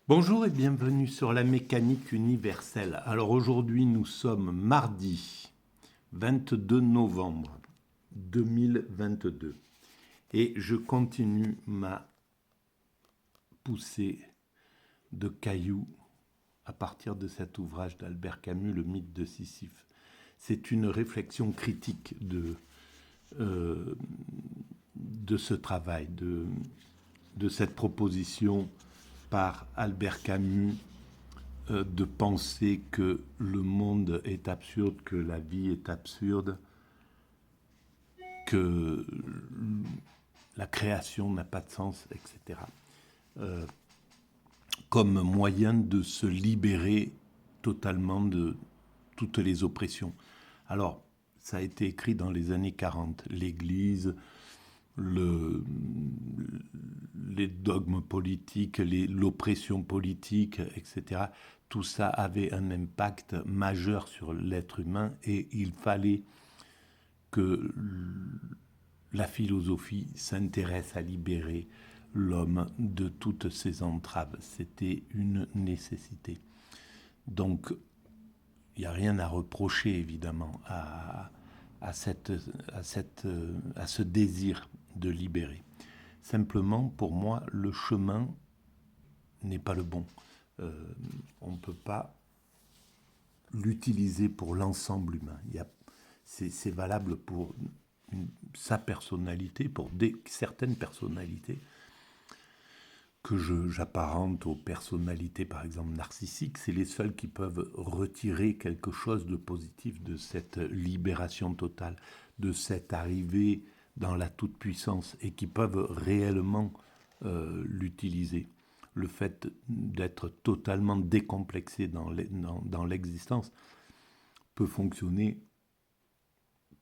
Bonjour et bienvenue sur la mécanique universelle. Alors aujourd'hui nous sommes mardi 22 novembre 2022 et je continue ma poussée de cailloux à partir de cet ouvrage d'Albert Camus, Le mythe de Sisyphe. C'est une réflexion critique de ce travail, de cette proposition par Albert Camus de penser que le monde est absurde, que la vie est absurde, que la création n'a pas de sens, etc. Comme moyen de se libérer totalement de toutes les oppressions. Alors, ça a été écrit dans les années 40. L'Église, les dogmes politiques, l'oppression politique, etc. Tout ça avait un impact majeur sur l'être humain et il fallait que la philosophie s'intéresse à libérer l'homme de toutes ses entraves. C'était une nécessité. Donc, il n'y a rien à reprocher, évidemment, à ce désir de libérer. Simplement, pour moi, le chemin n'est pas le bon. On ne peut pas l'utiliser pour l'ensemble humain. C'est valable pour sa personnalité, pour certaines personnalités que j'apparente aux personnalités, par exemple, narcissiques. C'est les seuls qui peuvent retirer quelque chose de positif de cette libération totale, de cette arrivée dans la toute-puissance et qui peuvent réellement l'utiliser. Le fait d'être totalement décomplexé dans l'existence peut fonctionner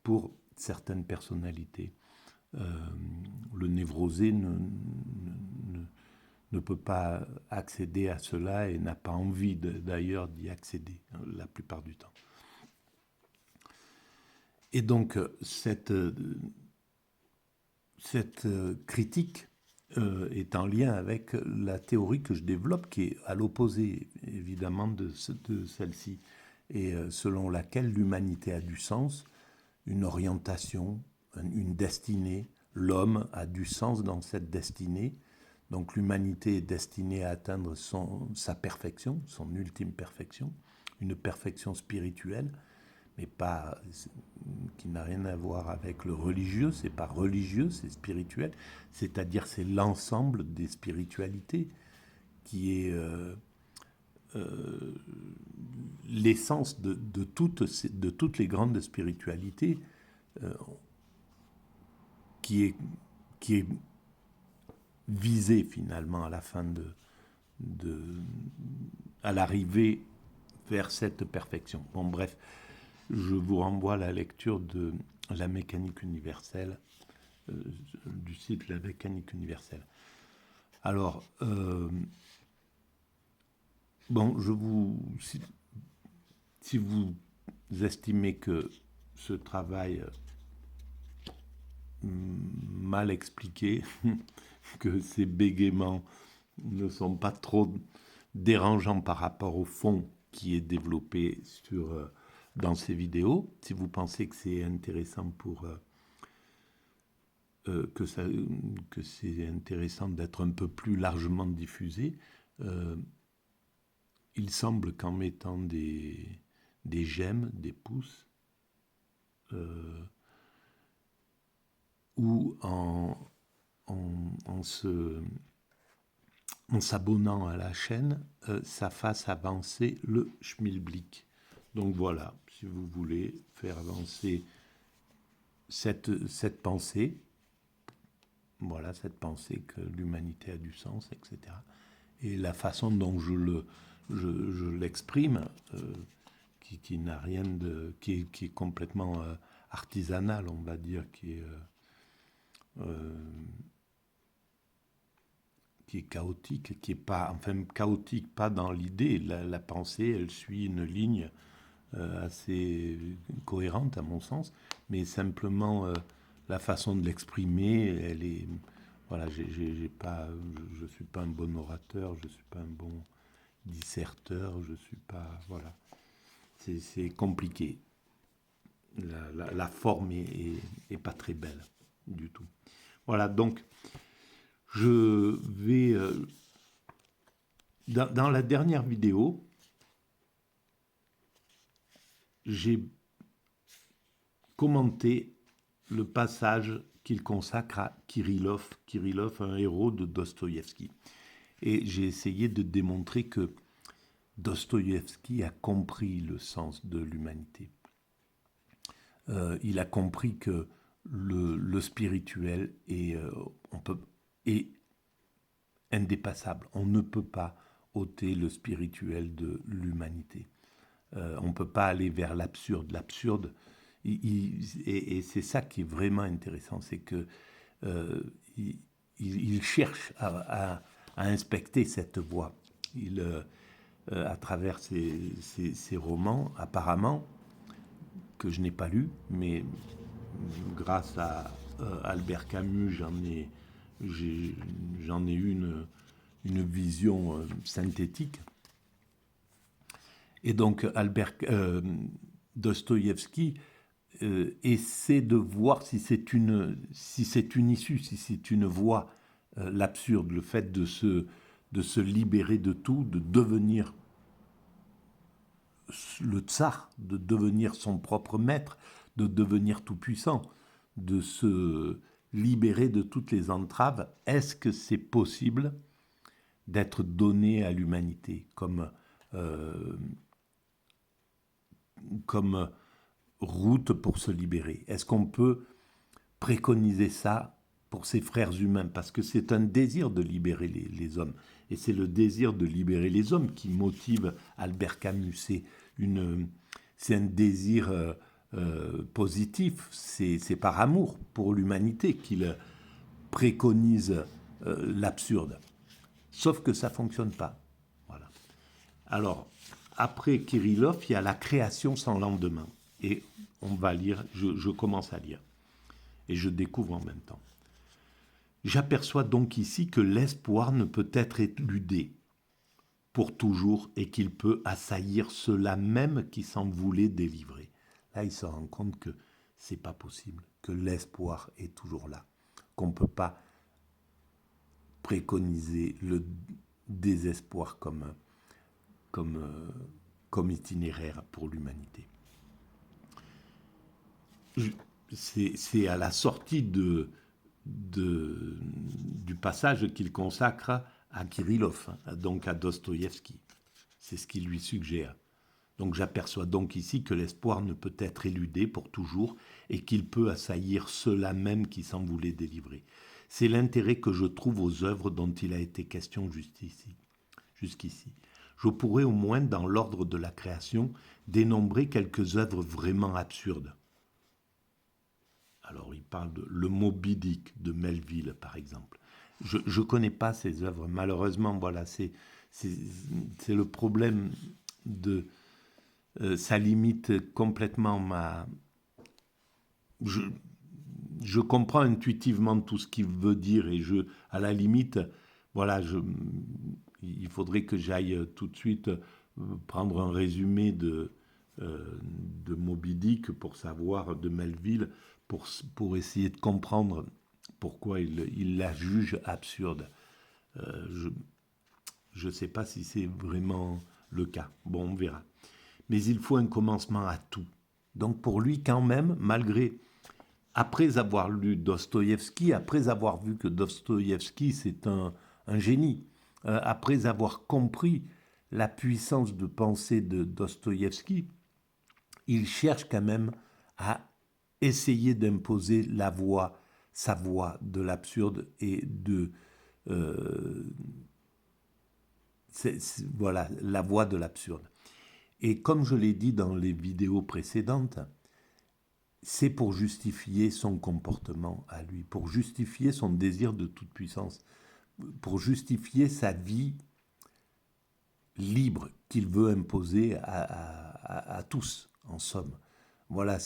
pour certaines personnalités. Le névrosé ne peut pas accéder à cela et n'a pas envie d'ailleurs d'y accéder la plupart du temps. Et donc cette critique est en lien avec la théorie que je développe, qui est à l'opposé évidemment de celle-ci, et selon laquelle l'humanité a du sens, une orientation, une destinée. L'homme a du sens dans cette destinée. Donc l'humanité est destinée à atteindre sa perfection, son ultime perfection, une perfection spirituelle, mais pas, qui n'a rien à voir avec le religieux. C'est pas religieux, c'est spirituel. C'est-à-dire c'est l'ensemble des spiritualités qui est l'essence de toutes les grandes spiritualités, qui est visée finalement à la fin à l'arrivée vers cette perfection. Bon, bref, je vous renvoie à la lecture de La mécanique universelle, du site La mécanique universelle. Alors, bon, si vous estimez que ce travail mal expliqué, que ces bégaiements ne sont pas trop dérangeants par rapport au fond qui est développé dans ces vidéos, si vous pensez que c'est intéressant que c'est intéressant d'être un peu plus largement diffusé, il semble qu'en mettant des j'aime, des pouces, ou en s'abonnant à la chaîne, ça fasse avancer le schmilblick. Donc voilà, si vous voulez faire avancer cette pensée, voilà, cette pensée que l'humanité a du sens, etc. Et la façon dont je l'exprime, qui n'a rien de... qui est complètement artisanal, on va dire, qui est chaotique, qui est pas... Enfin, chaotique, pas dans l'idée. La pensée, elle suit une ligne assez cohérente, à mon sens, mais simplement la façon de l'exprimer, elle est... voilà, je suis pas un bon orateur, je suis pas un bon disserteur, je suis pas, voilà, c'est compliqué. La forme est pas très belle du tout. Voilà, donc je vais dans la dernière vidéo, j'ai commenté le passage qu'il consacre à Kirillov, un héros de Dostoïevski. Et j'ai essayé de démontrer que Dostoïevski a compris le sens de l'humanité. Il a compris que le spirituel est indépassable. On ne peut pas ôter le spirituel de l'humanité. On ne peut pas aller vers l'absurde. L'absurde, et c'est ça qui est vraiment intéressant, c'est que il cherche à inspecter cette voie. À travers ses romans, apparemment, que je n'ai pas lu, mais grâce à Albert Camus, j'en ai eu une vision synthétique. Et donc Dostoïevski essaie de voir si c'est une issue, si c'est une voie, l'absurde, le fait de se libérer de tout, de devenir le tsar, de devenir son propre maître, de devenir tout-puissant, de se libérer de toutes les entraves. Est-ce que c'est possible d'être donné à l'humanité comme route pour se libérer? Est-ce qu'on peut préconiser ça pour ses frères humains? Parce que c'est un désir de libérer les hommes. Et c'est le désir de libérer les hommes qui motive Albert Camus. C'est un désir positif. C'est par amour pour l'humanité qu'il préconise l'absurde. Sauf que ça ne fonctionne pas. Voilà. Alors, après Kirillov, il y a la création sans lendemain. Et on va lire, je commence à lire. Et je découvre en même temps. J'aperçois donc ici que l'espoir ne peut être éludé pour toujours et qu'il peut assaillir ceux-là même qui s'en voulaient délivrer. Là, il se rend compte que c'est pas possible, que l'espoir est toujours là, qu'on ne peut pas préconiser le désespoir comme itinéraire pour l'humanité. C'est à la sortie du passage qu'il consacre à Kirillov, donc à Dostoïevski. C'est ce qu'il lui suggère. Donc j'aperçois donc ici que l'espoir ne peut être éludé pour toujours et qu'il peut assaillir ceux-là même qui s'en voulaient délivrer. C'est l'intérêt que je trouve aux œuvres dont il a été question jusqu'ici. Je pourrais au moins, dans l'ordre de la création, dénombrer quelques œuvres vraiment absurdes. Alors, il parle de Le Moby Dick de Melville, par exemple. Je ne connais pas ces œuvres. Malheureusement, voilà, c'est le problème de... ça limite complètement ma... Je comprends intuitivement tout ce qu'il veut dire et à la limite, voilà, il faudrait que j'aille tout de suite prendre un résumé de Moby Dick pour savoir, de Melville, pour essayer de comprendre pourquoi il la juge absurde. Je ne sais pas si c'est vraiment le cas. Bon, on verra. Mais il faut un commencement à tout. Donc pour lui, quand même, après avoir lu Dostoïevski, après avoir vu que Dostoïevski, c'est un génie, après avoir compris la puissance de pensée de Dostoïevski, il cherche quand même à essayer d'imposer sa voix de l'absurde et voilà, la voix de l'absurde. Et comme je l'ai dit dans les vidéos précédentes, c'est pour justifier son comportement à lui, pour justifier son désir de toute puissance, pour justifier sa vie libre qu'il veut imposer à tous, en somme. Voilà,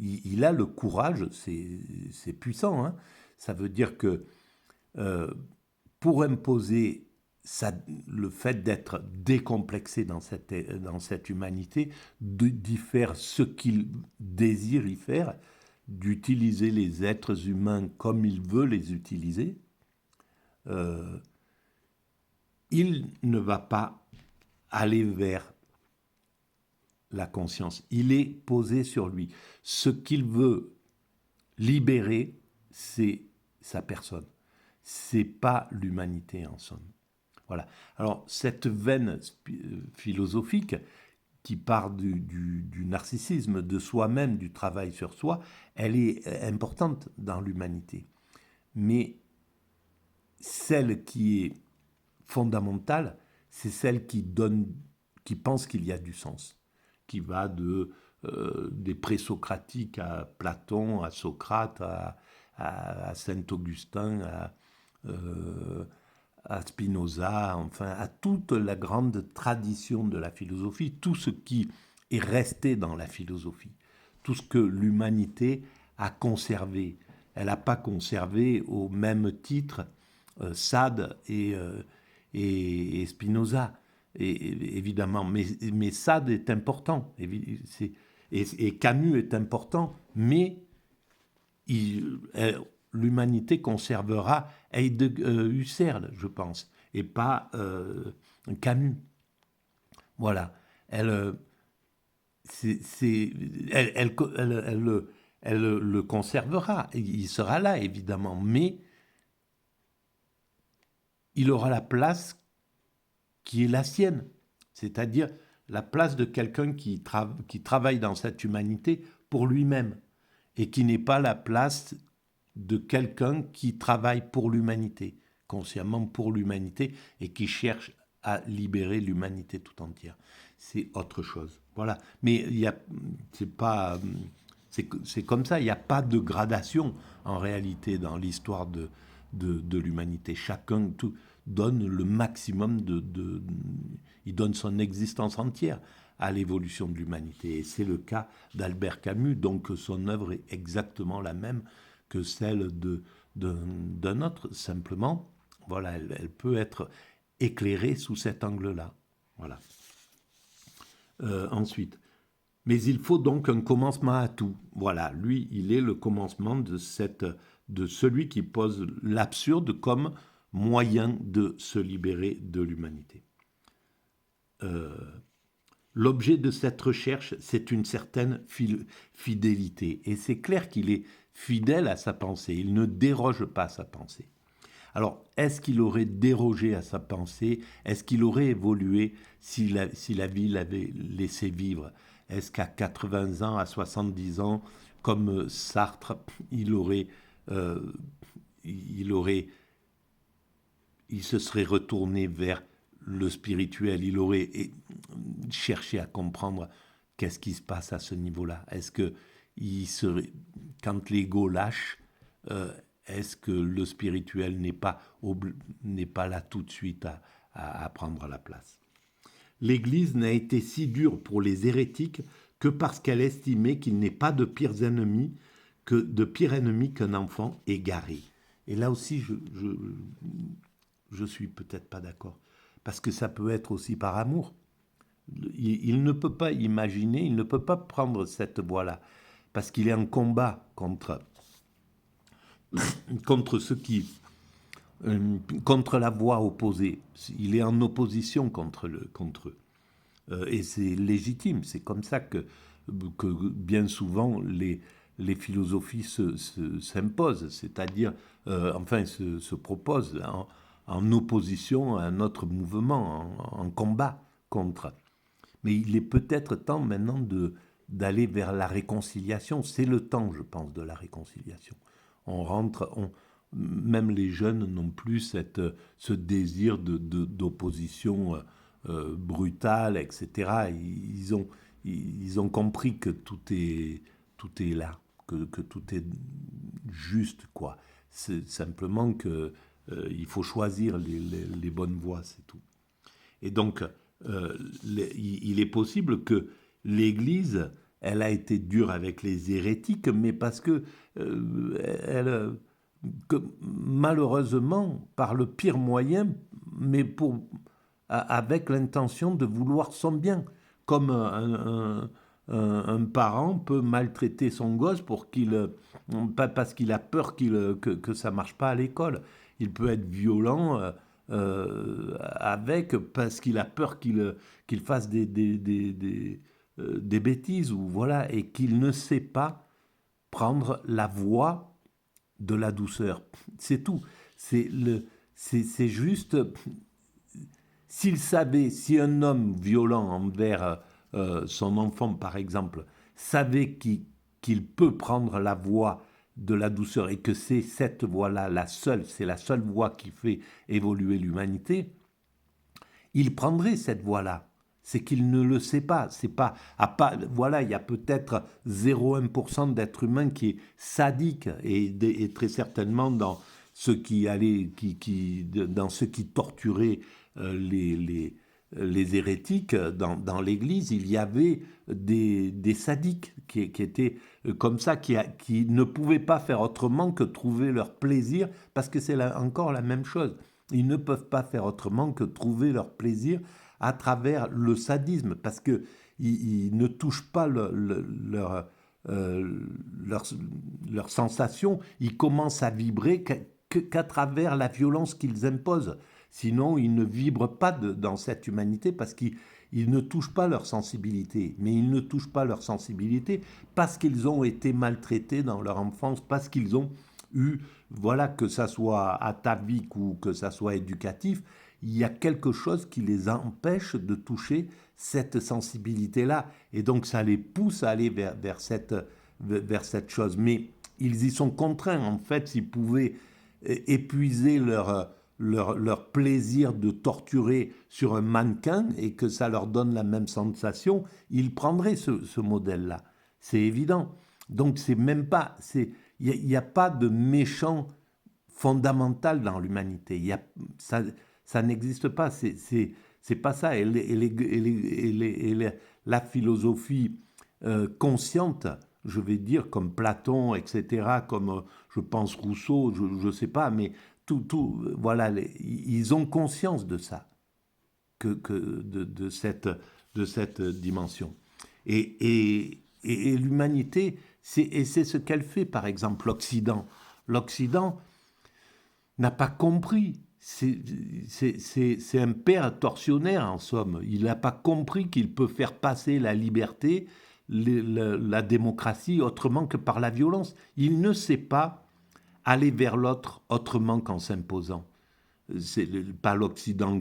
il a le courage, c'est puissant, hein. Ça veut dire que pour imposer le fait d'être décomplexé dans cette humanité, d'y faire ce qu'il désire y faire, d'utiliser les êtres humains comme il veut les utiliser, il ne va pas aller vers la conscience. Il est posé sur lui. Ce qu'il veut libérer, c'est sa personne. C'est pas l'humanité en somme. Voilà. Alors cette veine philosophique qui part du narcissisme, de soi-même, du travail sur soi, elle est importante dans l'humanité. Mais celle qui est fondamentale, c'est celle qui pense qu'il y a du sens, qui va des présocratiques à Platon, à Socrate, à Saint-Augustin, à Spinoza, enfin à toute la grande tradition de la philosophie, tout ce qui est resté dans la philosophie, tout ce que l'humanité a conservé. Elle n'a pas conservé au même titre Sade et Spinoza, évidemment, mais Sade est important, et Camus est important, mais l'humanité conservera Husserl, je pense, et pas Camus. Voilà. Elle le conservera. Il sera là, évidemment, mais il aura la place qui est la sienne, c'est-à-dire la place de quelqu'un qui travaille dans cette humanité pour lui-même, et qui n'est pas la place de quelqu'un qui travaille pour l'humanité, consciemment pour l'humanité, et qui cherche à libérer l'humanité tout entière. C'est autre chose. Voilà. Mais c'est comme ça, il n'y a pas de gradation en réalité dans l'histoire de l'humanité. Chacun donne le maximum il donne son existence entière à l'évolution de l'humanité. Et c'est le cas d'Albert Camus, donc son œuvre est exactement la même que celle d'un autre. Simplement, voilà, elle peut être éclairée sous cet angle-là. Voilà. Ensuite, mais il faut donc un commencement à tout. Voilà, lui, il est le commencement de celui qui pose l'absurde comme moyen de se libérer de l'humanité. L'objet de cette recherche, c'est une certaine fidélité. Et c'est clair qu'il est fidèle à sa pensée, il ne déroge pas à sa pensée. Alors, est-ce qu'il aurait dérogé à sa pensée? Est-ce qu'il aurait évolué si la vie l'avait laissé vivre? Est-ce qu'à 80 ans, à 70 ans, comme Sartre, il se serait retourné vers le spirituel, il aurait cherché à comprendre qu'est-ce qui se passe à ce niveau-là? Est-ce que quand l'ego lâche, est-ce que le spirituel n'est pas là tout de suite à prendre la place? L'Église n'a été si dure pour les hérétiques que parce qu'elle estimait qu'il n'est pas de pire ennemi qu'un enfant égaré. Et là aussi, je suis peut-être pas d'accord, parce que ça peut être aussi par amour. Il ne peut pas imaginer, il ne peut pas prendre cette voie-là, parce qu'il est en combat contre contre la voie opposée. Il est en opposition contre eux. Et c'est légitime. C'est comme ça que bien souvent les philosophies s'imposent, c'est-à-dire, se proposent en opposition à un autre mouvement, en combat contre. Mais il est peut-être temps maintenant d'aller vers la réconciliation. C'est le temps, je pense, de la réconciliation. Même les jeunes n'ont plus ce désir d'opposition brutale, etc. Ils ont compris que tout est là, que tout est juste, quoi. C'est simplement que il faut choisir les bonnes voies, c'est tout. Et donc, il est possible que l'Église, elle a été dure avec les hérétiques, mais parce que que malheureusement, par le pire moyen, mais avec l'intention de vouloir son bien. Comme un parent peut maltraiter son gosse pas parce qu'il a peur que ça ne marche pas à l'école. Il peut être violent parce qu'il a peur qu'il fasse des bêtises, ou voilà, et qu'il ne sait pas prendre la voie de la douceur. C'est tout. C'est juste, s'il savait, si un homme violent envers son enfant, par exemple, savait qu'il peut prendre la voie de la douceur et que c'est cette voie-là, c'est la seule voie qui fait évoluer l'humanité, il prendrait cette voie-là. C'est qu'il ne le sait pas. C'est pas, voilà, il y a peut-être 0,1% d'êtres humains qui est sadique et très certainement dans ceux dans ceux qui torturaient les hérétiques dans l'Église, il y avait des sadiques qui étaient comme ça, qui ne pouvaient pas faire autrement que trouver leur plaisir, parce que c'est encore la même chose. Ils ne peuvent pas faire autrement que trouver leur plaisir à travers le sadisme, parce qu'ils ne touchent pas leur sensation, ils commencent à vibrer qu'à travers la violence qu'ils imposent. Sinon, ils ne vibrent pas dans cette humanité, parce qu'ils ne touchent pas leur sensibilité. Mais ils ne touchent pas leur sensibilité parce qu'ils ont été maltraités dans leur enfance, parce qu'ils ont eu, voilà, que ça soit atavique ou que ça soit éducatif, il y a quelque chose qui les empêche de toucher cette sensibilité-là. Et donc, ça les pousse à aller vers cette chose. Mais ils y sont contraints. En fait, s'ils pouvaient épuiser leur plaisir de torturer sur un mannequin et que ça leur donne la même sensation, ils prendraient ce modèle-là. C'est évident. Donc, c'est même pas... Il n'y a pas de méchant fondamental dans l'humanité. Ça n'existe pas. C'est pas ça. La philosophie consciente, je vais dire, comme Platon, etc., comme je pense Rousseau, je ne sais pas, mais voilà, ils ont conscience de ça, de cette dimension. Et l'humanité, c'est ce qu'elle fait, par exemple, l'Occident. L'Occident n'a pas compris. C'est un père tortionnaire, en somme. Il n'a pas compris qu'il peut faire passer la liberté, la démocratie, autrement que par la violence. Il ne sait pas aller vers l'autre autrement qu'en s'imposant. C'est pas l'Occident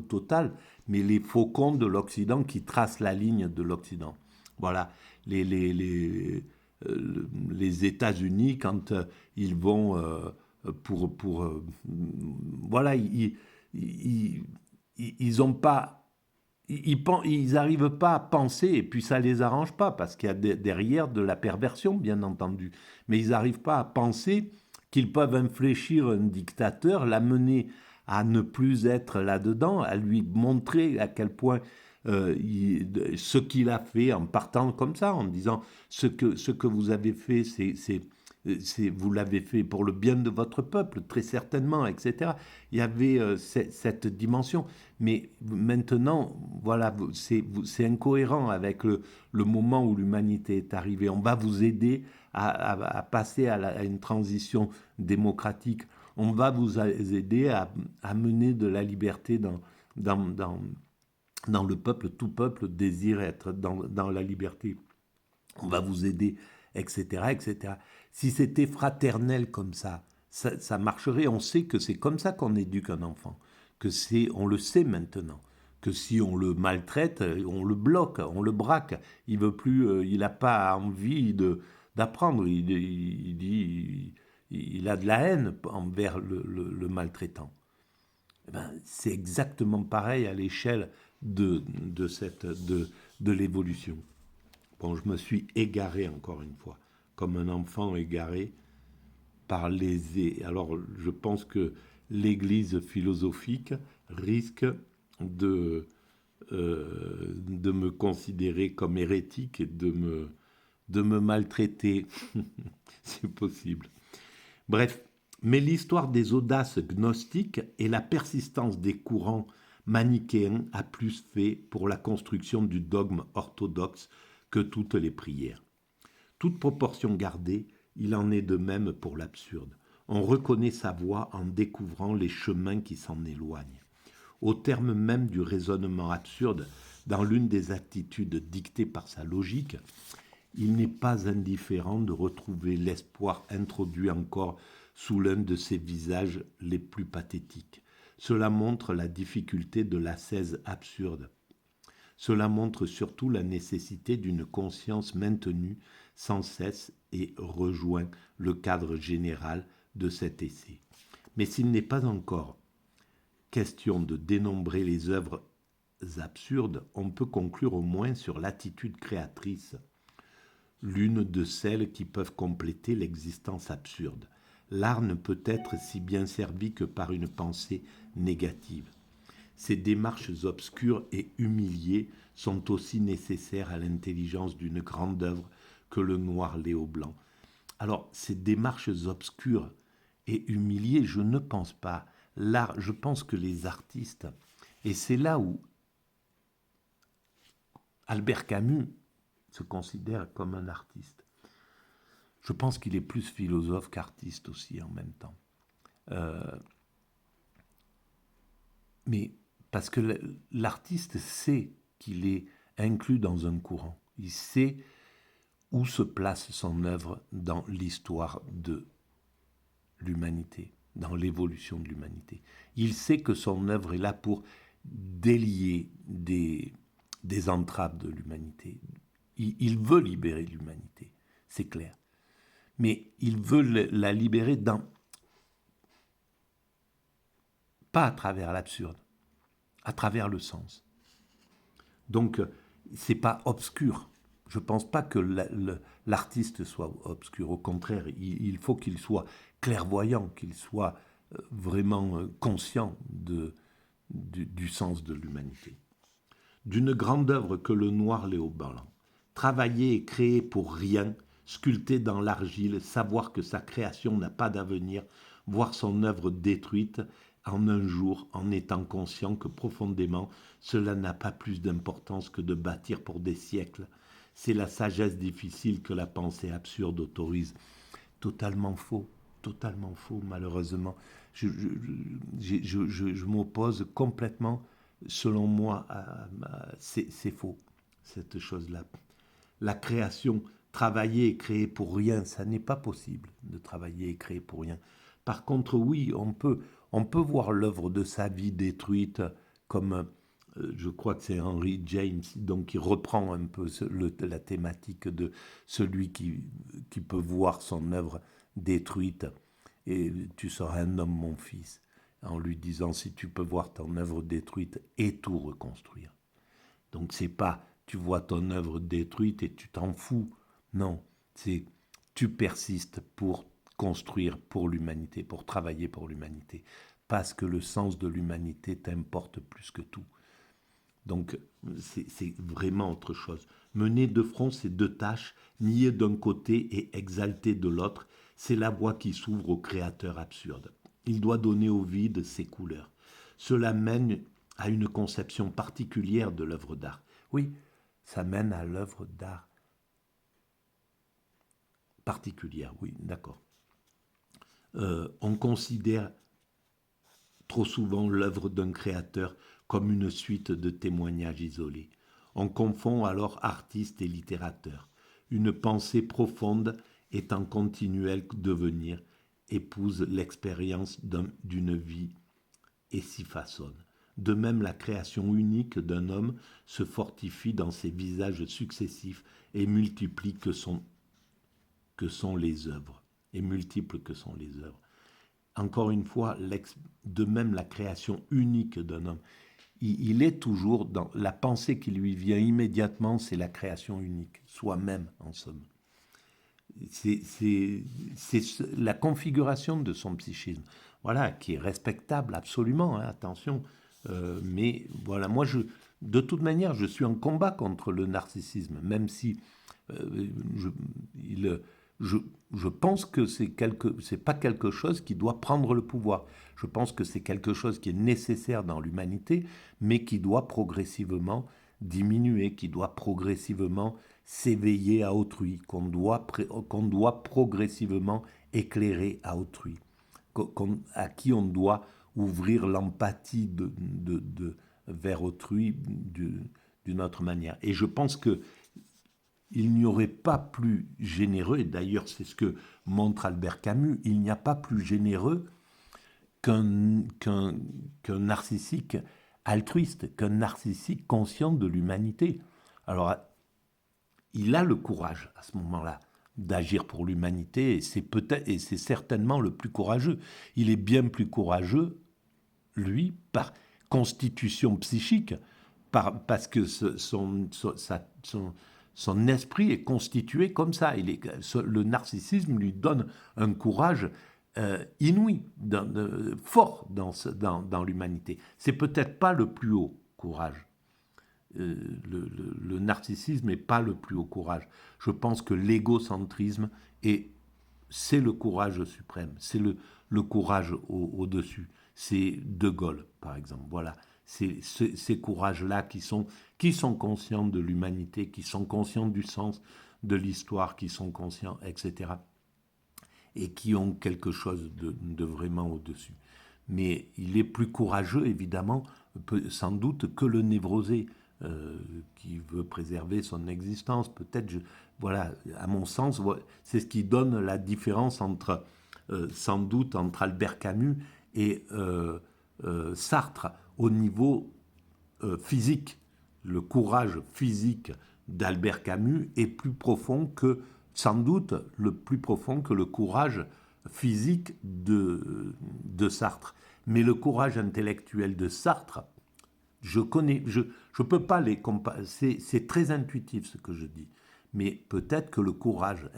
total, mais les faucons de l'Occident qui tracent la ligne de l'Occident. Voilà, les États-Unis, quand ils vont voilà, ils ont pas, ils n'arrivent pas à penser, et puis ça les arrange pas, parce qu'il y a derrière de la perversion, bien entendu, mais ils n'arrivent pas à penser qu'ils peuvent infléchir un dictateur, l'amener à ne plus être là-dedans, à lui montrer à quel point ce qu'il a fait, en partant comme ça, en disant ce que vous avez fait, vous l'avez fait pour le bien de votre peuple, très certainement, etc. Il y avait cette dimension. Mais maintenant, voilà, c'est incohérent avec le moment où l'humanité est arrivée. On va vous aider à passer à une transition démocratique. On va vous aider à mener de la liberté dans le peuple. Tout peuple désire être dans la liberté. On va vous aider, etc., etc. Si c'était fraternel comme ça marcherait. On sait que c'est comme ça qu'on éduque un enfant. On le sait maintenant. Que si on le maltraite, on le bloque, on le braque. Il veut plus, il n'a pas envie d'apprendre. Il a de la haine envers le maltraitant. Eh ben, c'est exactement pareil à l'échelle de l'évolution. Bon, je me suis égaré encore une fois, comme un enfant égaré par Alors, je pense que l'Église philosophique risque de me considérer comme hérétique et de me maltraiter. C'est possible. Bref, Mais l'histoire des audaces gnostiques et la persistance des courants manichéens a plus fait pour la construction du dogme orthodoxe que toutes les prières. Toute proportion gardée, il en est de même pour l'absurde. On reconnaît sa voie en découvrant les chemins qui s'en éloignent. Au terme même du raisonnement absurde, dans l'une des attitudes dictées par sa logique, il n'est pas indifférent de retrouver l'espoir introduit encore sous l'un de ses visages les plus pathétiques. Cela montre la difficulté de l'ascèse absurde. Cela montre surtout la nécessité d'une conscience maintenue sans cesse et rejoint le cadre général de cet essai. Mais s'il n'est pas encore question de dénombrer les œuvres absurdes, on peut conclure au moins sur l'attitude créatrice, l'une de celles qui peuvent compléter l'existence absurde. L'art ne peut être si bien servi que par une pensée négative. Ces démarches obscures et humiliées sont aussi nécessaires à l'intelligence d'une grande œuvre que le noir Léo Blanc. Alors, ces démarches obscures et humiliées, je ne pense pas. L'art, je pense que les artistes, et c'est là où Albert Camus se considère comme un artiste. Je pense qu'il est plus philosophe qu'artiste aussi en même temps. Mais parce que l'artiste sait qu'il est inclus dans un courant. Il sait où se place son œuvre dans l'histoire de l'humanité, dans l'évolution de l'humanité. Il sait que son œuvre est là pour délier des entraves de l'humanité. Il veut libérer l'humanité, c'est clair. Mais il veut la libérer pas à travers l'absurde, à travers le sens. Donc, c'est pas obscur. Je ne pense pas que l'artiste soit obscur. Au contraire, il faut qu'il soit clairvoyant, qu'il soit vraiment conscient du sens de l'humanité. D'une grande œuvre que le noir Léo Blanc, travailler et créer pour rien, sculpter dans l'argile, savoir que sa création n'a pas d'avenir, voir son œuvre détruite en un jour, en étant conscient que profondément, cela n'a pas plus d'importance que de bâtir pour des siècles. C'est la sagesse difficile que la pensée absurde autorise. Totalement faux, malheureusement. Je m'oppose complètement, selon moi, c'est faux, cette chose-là. La création, travailler et créer pour rien, ça n'est pas possible de travailler et créer pour rien. Par contre, oui, on peut voir l'œuvre de sa vie détruite comme, je crois que c'est Henry James, donc qui reprend un peu la thématique de celui qui peut voir son œuvre détruite. Et tu seras un homme, mon fils, en lui disant si tu peux voir ton œuvre détruite et tout reconstruire. Donc c'est pas tu vois ton œuvre détruite et tu t'en fous. Non, c'est tu persistes pour construire pour l'humanité, pour travailler pour l'humanité, parce que le sens de l'humanité t'importe plus que tout. Donc c'est vraiment autre chose. Mener de front ces deux tâches, nier d'un côté et exalter de l'autre, c'est la voie qui s'ouvre au créateur absurde. Il doit donner au vide ses couleurs. Cela mène à une conception particulière de l'œuvre d'art. Oui, ça mène à l'œuvre d'art particulière, oui, d'accord. On considère trop souvent l'œuvre d'un créateur comme une suite de témoignages isolés. On confond alors artiste et littérateur. Une pensée profonde est en continuel devenir, épouse l'expérience d'une vie et s'y façonne. De même, la création unique d'un homme se fortifie dans ses visages successifs et multiplie que sont les œuvres. Et multiples que sont les œuvres. Encore une fois, de même la création unique d'un homme. Il est toujours dans la pensée qui lui vient immédiatement, c'est la création unique, soi-même en somme. C'est la configuration de son psychisme, voilà, qui est respectable absolument, hein, attention. Mais voilà, moi, de toute manière, je suis en combat contre le narcissisme, même si je, je pense que c'est pas quelque chose qui doit prendre le pouvoir. Je pense que c'est quelque chose qui est nécessaire dans l'humanité, mais qui doit progressivement diminuer, qui doit progressivement s'éveiller à autrui, qu'on doit progressivement éclairer à autrui, à qui on doit ouvrir l'empathie vers autrui d'une autre manière. Et je pense que il n'y aurait pas plus généreux, et d'ailleurs c'est ce que montre Albert Camus, il n'y a pas plus généreux qu'un narcissique altruiste, qu'un narcissique conscient de l'humanité. Alors, il a le courage à ce moment-là d'agir pour l'humanité, et c'est certainement le plus courageux. Il est bien plus courageux, lui, par constitution psychique, parce que son esprit est constitué comme ça. Le narcissisme lui donne un courage inouï, fort dans l'humanité. C'est peut-être pas le plus haut courage. Le narcissisme n'est pas le plus haut courage. Je pense que l'égocentrisme, c'est le courage suprême, c'est le courage au-dessus. C'est De Gaulle, par exemple. Voilà, c'est ces courages-là qui sont conscients de l'humanité, qui sont conscients du sens de l'histoire, qui sont conscients, etc. Et qui ont quelque chose de vraiment au-dessus. Mais il est plus courageux, évidemment, sans doute, que le névrosé, qui veut préserver son existence. Peut-être, voilà, à mon sens, c'est ce qui donne la différence entre, sans doute, entre Albert Camus et Sartre au niveau physique. Le courage physique d'Albert Camus est plus profond que, sans doute, le plus profond que le courage physique de Sartre. Mais le courage intellectuel de Sartre, je peux pas les comparer. C'est très intuitif ce que je dis. Mais peut-être que le courage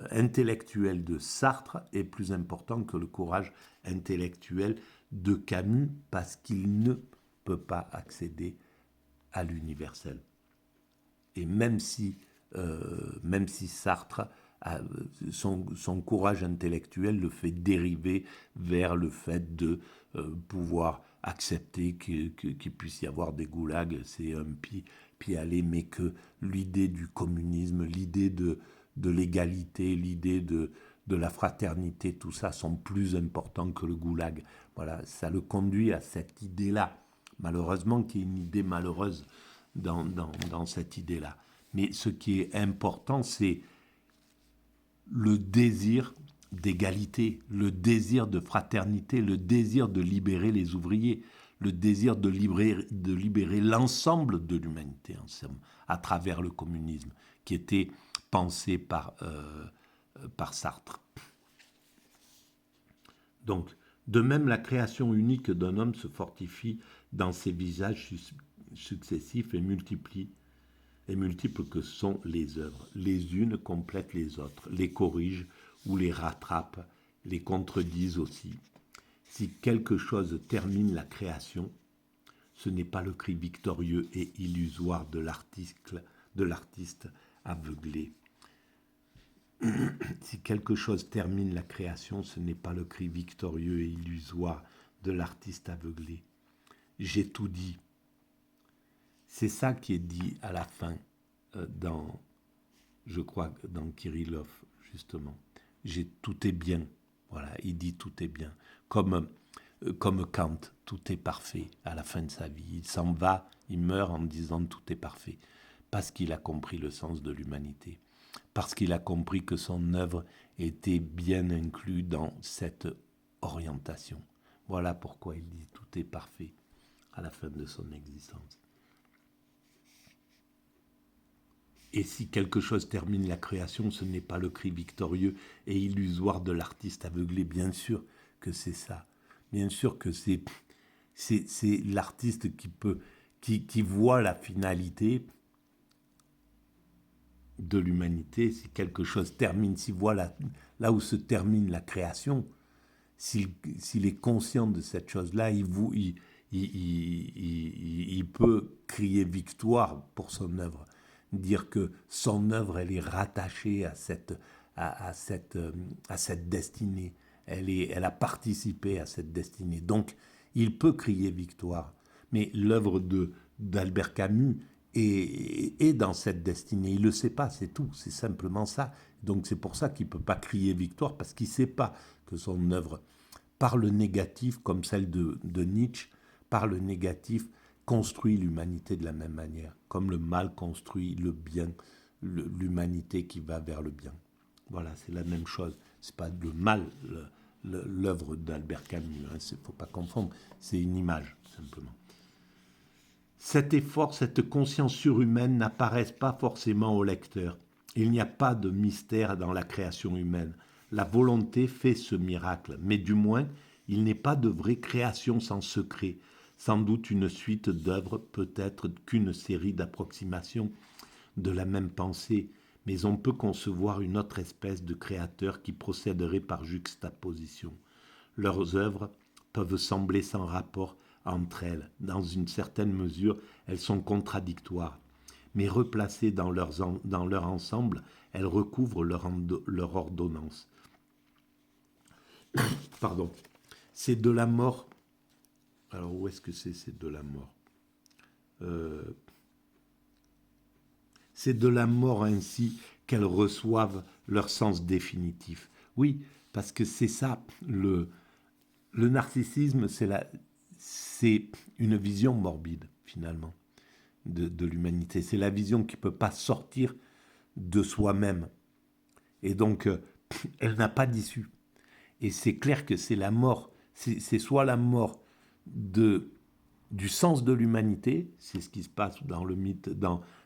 intellectuel de Sartre est plus important que le courage intellectuel de Camus, parce qu'il ne peut pas accéder à l'universel. Et même si Sartre, son courage intellectuel le fait dériver vers le fait de pouvoir accepter qu'il puisse y avoir des goulags, c'est un pied aller, mais que l'idée du communisme, l'idée de l'égalité, l'idée de la fraternité, tout ça sont plus importants que le goulag. Voilà, ça le conduit à cette idée-là, malheureusement, qui est une idée malheureuse dans cette idée-là. Mais ce qui est important, c'est le désir d'égalité, le désir de fraternité, le désir de libérer les ouvriers, le désir de libérer l'ensemble de l'humanité à travers le communisme, qui était pensé par Sartre. Donc, de même, la création unique d'un homme se fortifie dans ses visages successifs et multiples que sont les œuvres. Les unes complètent les autres, les corrigent ou les rattrapent, les contredisent aussi. Si quelque chose termine la création, ce n'est pas le cri victorieux et illusoire de l'artiste aveuglé. Si quelque chose termine la création, ce n'est pas le cri victorieux et illusoire de l'artiste aveuglé. J'ai tout dit. C'est ça qui est dit à la fin je crois, dans Kirillov, justement. Tout est bien. Voilà, il dit tout est bien. Comme Kant, tout est parfait à la fin de sa vie. Il s'en va, il meurt en disant tout est parfait. Parce qu'il a compris le sens de l'humanité. Parce qu'il a compris que son œuvre était bien inclue dans cette orientation. Voilà pourquoi il dit tout est parfait à la fin de son existence. Et si quelque chose termine la création, ce n'est pas le cri victorieux et illusoire de l'artiste aveuglé. Bien sûr que c'est ça. Bien sûr que c'est l'artiste qui voit la finalité de l'humanité. Si quelque chose termine, s'il voit là où se termine la création, s'il est conscient de cette chose-là, il peut crier victoire pour son œuvre. dire que son œuvre, elle est rattachée à cette destinée. Elle a participé à cette destinée. Donc, il peut crier victoire. Mais l'œuvre d'Albert Camus est dans cette destinée. Il ne le sait pas, c'est tout. C'est simplement ça. Donc, c'est pour ça qu'il ne peut pas crier victoire, parce qu'il ne sait pas que son œuvre, par le négatif, comme celle de Nietzsche, par le négatif, construit l'humanité de la même manière, comme le mal construit le bien, l'humanité qui va vers le bien. Voilà, c'est la même chose. C'est pas le mal, l'œuvre d'Albert Camus. Il ne faut pas confondre. C'est une image, simplement. Cet effort, cette conscience surhumaine n'apparaissent pas forcément au lecteur. Il n'y a pas de mystère dans la création humaine. La volonté fait ce miracle, mais du moins, il n'est pas de vraie création sans secret. Sans doute une suite d'œuvres, peut-être qu'une série d'approximations de la même pensée, mais on peut concevoir une autre espèce de créateur qui procéderait par juxtaposition. Leurs œuvres peuvent sembler sans rapport entre elles. Dans une certaine mesure, elles sont contradictoires. Mais replacées dans leur ensemble, elles recouvrent leur ordonnance. Pardon. C'est de la mort. Alors, où est-ce que c'est de la mort C'est de la mort ainsi qu'elles reçoivent leur sens définitif. Oui, parce que c'est ça, le narcissisme, c'est une vision morbide, finalement, de l'humanité. C'est la vision qui ne peut pas sortir de soi-même. Et donc, elle n'a pas d'issue. Et c'est clair que c'est la mort. C'est soit la mort du sens de l'humanité, c'est ce qui se passe dans le mythe,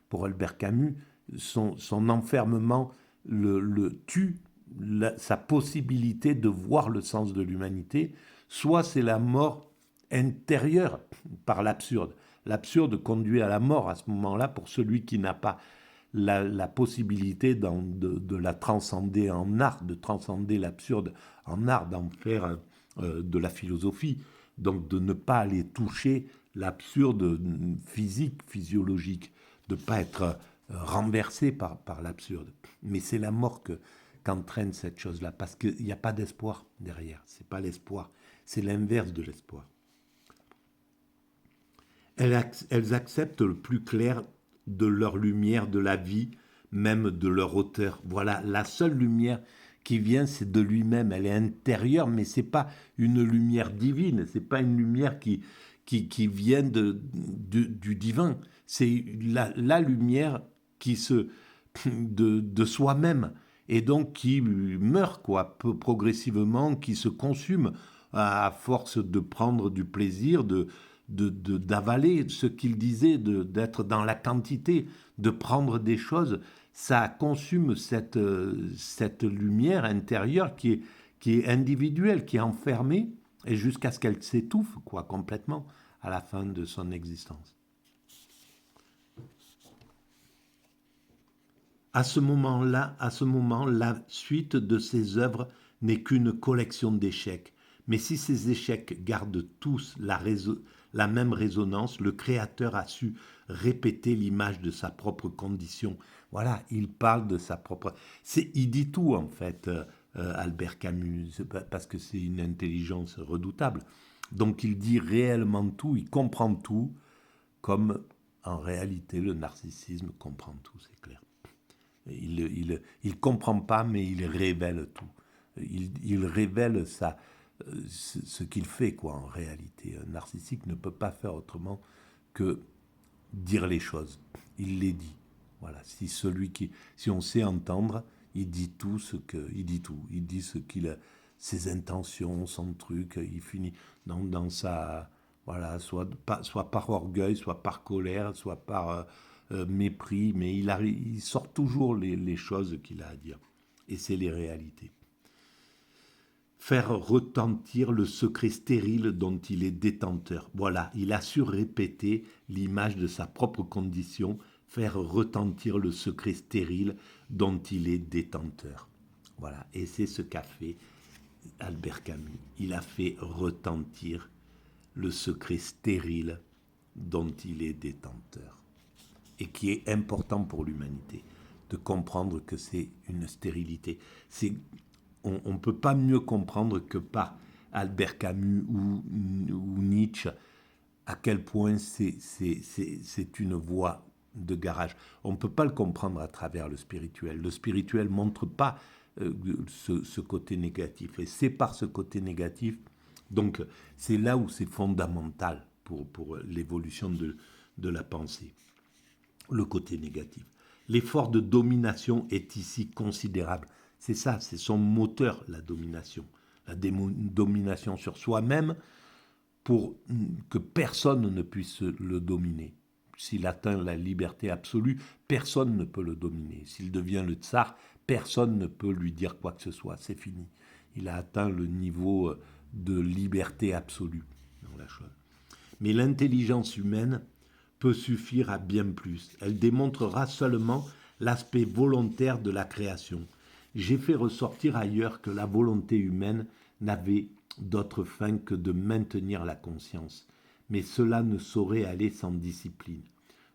pour Albert Camus, son enfermement le tue sa possibilité de voir le sens de l'humanité, soit c'est la mort intérieure par l'absurde. L'absurde conduit à la mort à ce moment-là pour celui qui n'a pas la possibilité de la transcender en art, de transcender l'absurde en art, d'en faire de la philosophie, donc de ne pas aller toucher l'absurde physique, physiologique, de ne pas être renversé par l'absurde. Mais c'est la mort qu'entraîne cette chose-là, parce qu'il n'y a pas d'espoir derrière, c'est pas l'espoir, c'est l'inverse de l'espoir. Elles acceptent le plus clair de leur lumière, de la vie, même de leur auteur. Voilà, la seule lumière qui vient, c'est de lui-même. Elle est intérieure, mais c'est pas une lumière divine. C'est pas une lumière qui vient du divin. C'est la lumière de soi-même et donc qui meurt progressivement, qui se consume à force de prendre du plaisir, d'avaler ce qu'il disait, d'être dans la quantité, de prendre des choses. Ça consume cette lumière intérieure qui est individuelle, qui est enfermée, et jusqu'à ce qu'elle s'étouffe complètement à la fin de son existence. À ce moment, la suite de ces œuvres n'est qu'une collection d'échecs. Mais si ces échecs gardent tous la même résonance, le créateur a su répéter l'image de sa propre condition. Voilà, il parle de sa propre... Il dit tout, en fait, Albert Camus, parce que c'est une intelligence redoutable. Donc il dit réellement tout, il comprend tout, comme en réalité le narcissisme comprend tout, c'est clair. Il comprend pas, mais il révèle tout. Il révèle ce qu'il fait, en réalité. Un narcissique ne peut pas faire autrement que dire les choses. Il les dit. Voilà. Si on sait entendre, il dit tout il dit ses intentions, son truc. Il finit dans sa, voilà, soit par orgueil, soit par colère, soit par mépris, mais il sort toujours les choses qu'il a à dire. Et c'est les réalités. Faire retentir le secret stérile dont il est détenteur. Voilà, il a su répéter l'image de sa propre condition, faire retentir le secret stérile dont il est détenteur. Voilà, et c'est ce qu'a fait Albert Camus. Il a fait retentir le secret stérile dont il est détenteur. et qui est important pour l'humanité, de comprendre que c'est une stérilité. On ne peut pas mieux comprendre que par Albert Camus ou Nietzsche à quel point c'est une voie de garage. On ne peut pas le comprendre à travers le spirituel. Le spirituel ne montre pas ce côté négatif. Et c'est par ce côté négatif, donc c'est là où c'est fondamental pour l'évolution de la pensée, le côté négatif. L'effort de domination est ici considérable. C'est ça, c'est son moteur, la domination. La domination sur soi-même pour que personne ne puisse le dominer. S'il atteint la liberté absolue, personne ne peut le dominer. S'il devient le tsar, personne ne peut lui dire quoi que ce soit. C'est fini. Il a atteint le niveau de liberté absolue dans la chose. Mais l'intelligence humaine peut suffire à bien plus. Elle démontrera seulement l'aspect volontaire de la création. J'ai fait ressortir ailleurs que la volonté humaine n'avait d'autre fin que de maintenir la conscience. Mais cela ne saurait aller sans discipline.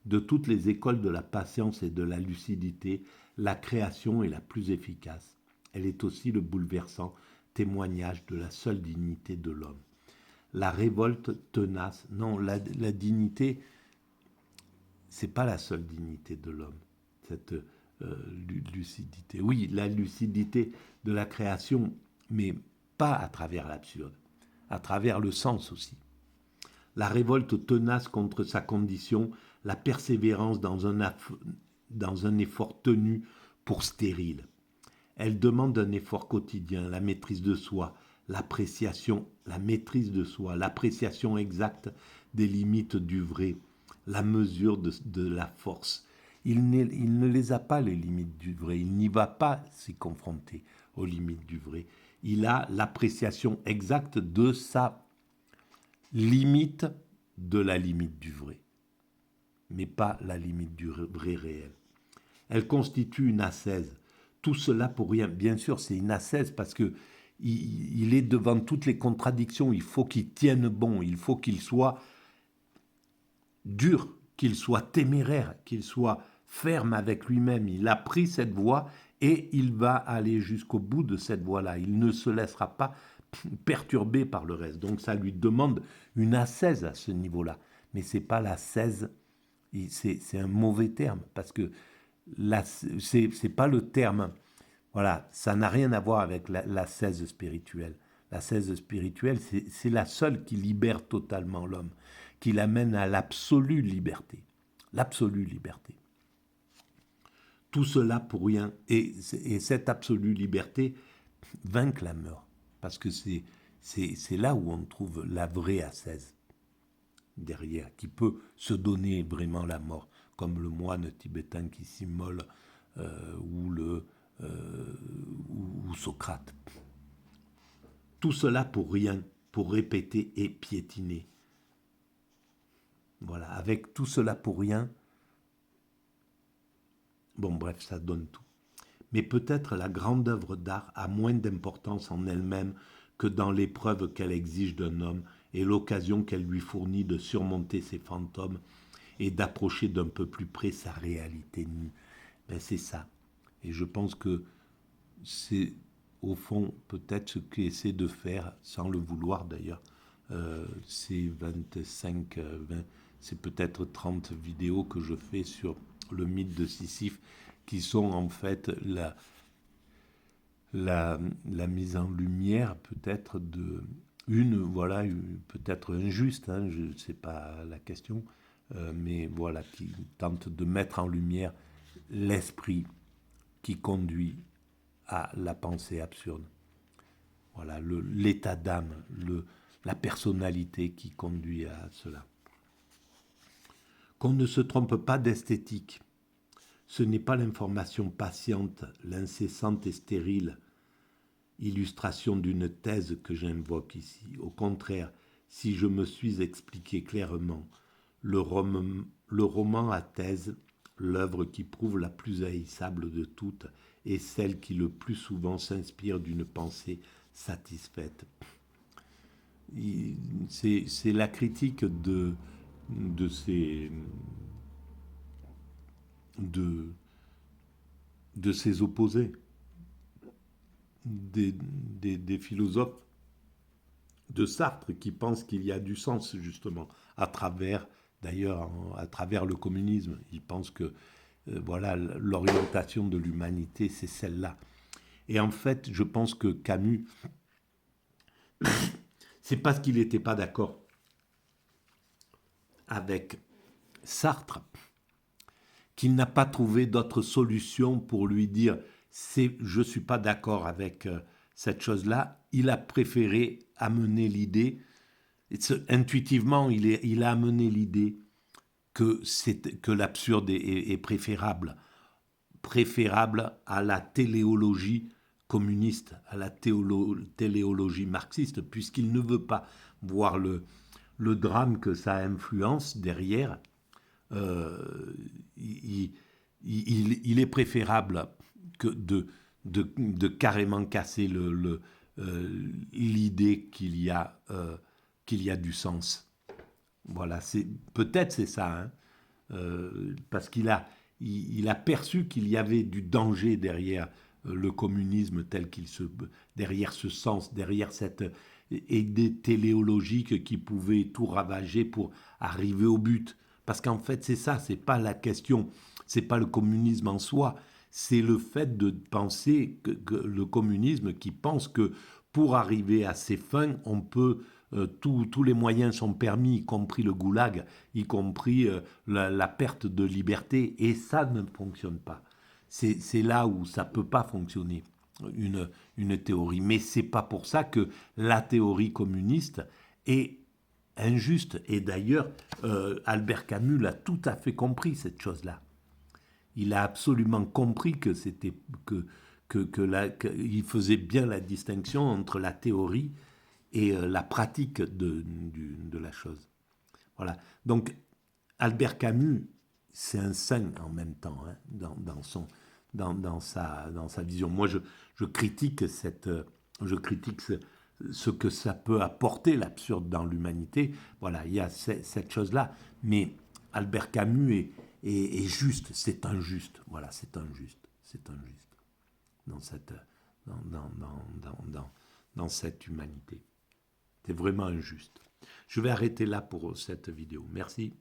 De toutes les écoles de la patience et de la lucidité, la création est la plus efficace. Elle est aussi le bouleversant témoignage de la seule dignité de l'homme. La révolte tenace, non, la dignité, c'est pas la seule dignité de l'homme, cette lucidité. Oui, la lucidité de la création, mais pas à travers l'absurde, à travers le sens aussi. La révolte tenace contre sa condition, la persévérance dans un effort tenu pour stérile. Elle demande un effort quotidien, la maîtrise de soi, l'appréciation, la maîtrise de soi, l'appréciation exacte des limites du vrai, la mesure de la force. Il ne les a pas, les limites du vrai. Il n'y va pas s'y confronter aux limites du vrai. Il a l'appréciation exacte de sa limite de la limite du vrai, mais pas la limite du vrai réel. Elle constitue une ascèse. Tout cela pour rien. Bien sûr, c'est une ascèse parce que il est devant toutes les contradictions. Il faut qu'il tienne bon. Il faut qu'il soit dur, qu'il soit téméraire, qu'il soit ferme avec lui-même. Il a pris cette voie et il va aller jusqu'au bout de cette voie-là. Il ne se laissera pas perturbé par le reste. Donc ça lui demande une ascèse à ce niveau-là. Mais ce n'est pas l'ascèse, c'est un mauvais terme, parce que c'est pas le terme. Voilà, ça n'a rien à voir avec l'ascèse spirituelle. L'ascèse spirituelle, c'est la seule qui libère totalement l'homme, qui l'amène à l'absolue liberté. L'absolue liberté. Tout cela pour rien. Et cette absolue liberté vaincre la mort. Parce que c'est là où on trouve la vraie ascèse derrière, qui peut se donner vraiment la mort, comme le moine tibétain qui s'immole ou Socrate. Tout cela pour rien, pour répéter et piétiner. Voilà, avec tout cela pour rien, bon bref, ça donne tout. Mais peut-être la grande œuvre d'art a moins d'importance en elle-même que dans l'épreuve qu'elle exige d'un homme et l'occasion qu'elle lui fournit de surmonter ses fantômes et d'approcher d'un peu plus près sa réalité nue. Ben c'est ça. Et je pense que c'est au fond peut-être ce qu'essaie de faire, sans le vouloir d'ailleurs, ces 25, 20, c'est peut-être 30 vidéos que je fais sur le mythe de Sisyphe, qui sont en fait la mise en lumière peut-être voilà, peut-être injuste, hein, je ne sais pas la question, mais voilà, qui tente de mettre en lumière l'esprit qui conduit à la pensée absurde. Voilà, l'état d'âme, la personnalité qui conduit à cela. Qu'on ne se trompe pas d'esthétique. Ce n'est pas l'information patiente, l'incessante et stérile illustration d'une thèse que j'invoque ici. Au contraire, si je me suis expliqué clairement, le roman à thèse, l'œuvre qui prouve la plus haïssable de toutes, est celle qui le plus souvent s'inspire d'une pensée satisfaite. C'est la critique de ces de ses opposés, des philosophes de Sartre qui pensent qu'il y a du sens justement à travers, d'ailleurs, à travers le communisme. Ils pensent que voilà, l'orientation de l'humanité, c'est celle-là. Et en fait, je pense que Camus, c'est parce qu'il n'était pas d'accord avec Sartre qu'il n'a pas trouvé d'autre solution pour lui dire je ne suis pas d'accord avec cette chose-là. Il a préféré amener l'idée, intuitivement, il a amené l'idée que l'absurde est préférable à la téléologie communiste, à la téléologie marxiste, puisqu'il ne veut pas voir le drame que ça influence derrière. Il est préférable que de carrément casser l'idée qu'il y a du sens. Voilà, peut-être c'est ça, hein, parce qu'il a perçu qu'il y avait du danger derrière le communisme tel derrière ce sens, derrière cette idée téléologique qui pouvait tout ravager pour arriver au but. Parce qu'en fait, c'est ça, c'est pas la question, c'est pas le communisme en soi, c'est le fait de penser que le communisme qui pense que pour arriver à ses fins, on peut tous les moyens sont permis, y compris le goulag, y compris la perte de liberté, et ça ne fonctionne pas. C'est là où ça ne peut pas fonctionner, une théorie. Mais ce n'est pas pour ça que la théorie communiste est injuste. Et d'ailleurs, Albert Camus l'a tout à fait compris, cette chose-là. Il a absolument compris qu'il faisait bien la distinction entre la théorie et la pratique de la chose. Voilà. Donc, Albert Camus, c'est un saint en même temps, hein, dans sa vision. Moi, je critique ce que ça peut apporter, l'absurde dans l'humanité. Voilà, il y a cette chose-là. Mais Albert Camus est juste, c'est injuste. Voilà, c'est injuste. C'est injuste dans cette humanité. C'est vraiment injuste. Je vais arrêter là pour cette vidéo. Merci.